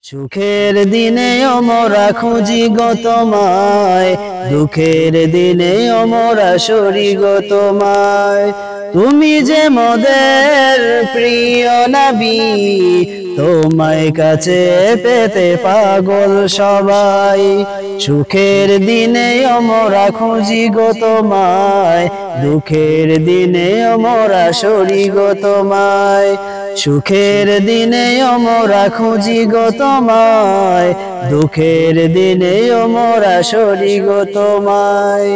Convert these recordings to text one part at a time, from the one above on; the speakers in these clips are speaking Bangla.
সুখের দিনে আমরা খুঁজি গো তোমায়, দুঃখের দিনে আমরা সরি গো তোমায়। তুমি যে মোদের প্রিয় নবী, তোমায় কাছে পেতে পাগল সবাই। সুখের দিনে আমরা খুঁজি গো তোমায়, দুঃখের দিনে আমরা সরি গো তোমায়। সুখের দিনে আমরা খুঁজি গো তোমায়, দুঃখের দিনে আমরা সরি গো তোমায়।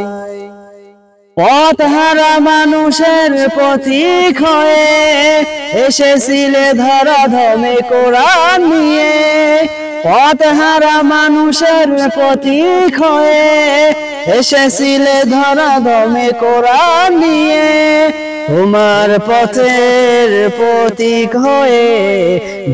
পথহারা মানুষের পথিক হয়ে এসেছিলে ধরাধামে কোরআন নিয়ে। পথহারা মানুষের পথিক হয়ে এসেছিলে ধরাধামে কোরআন নিয়ে। তোমার পথের প্রতীক হয়ে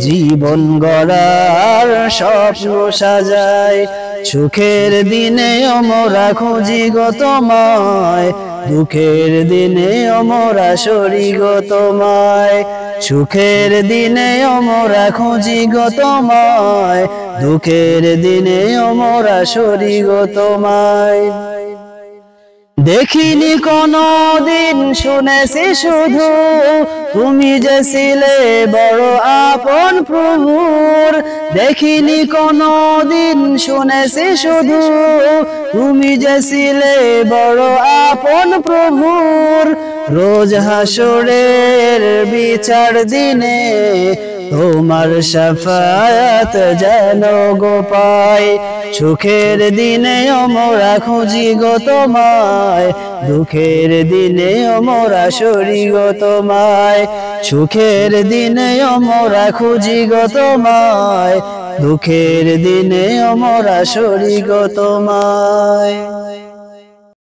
জীবন গড়ার স্বপ্ন সাজায়। সুখের দিনে আমরা খুঁজি গো তোমায়, দুঃখের দিনে আমরা সরি গো তোমায়। সুখের দিনে আমরা খুঁজি গো তোমায়, দুঃখের দিনে আমরা সরি গো তোমায়। দেখিনি কোনো দিন, শুনেছি শুধু তুমি যে ছিলে বড় আপন প্রভুর। দেখিনি কোনো দিন, শুনেছি শুধু তুমি যে ছিলে বড় আপন প্রভুর। রোজ হাসরের বিচার দিনে তোমার শাফায়াত যেন গো পাই। সুখের দিনে আমরা খুঁজি গো তোমায়, দুঃখের দিনে আমরা সরি গো তোমায়। সুখের দিনে আমরা খুঁজি গো তোমায়, দুঃখের দিনে আমরা সরি গো তোমায়।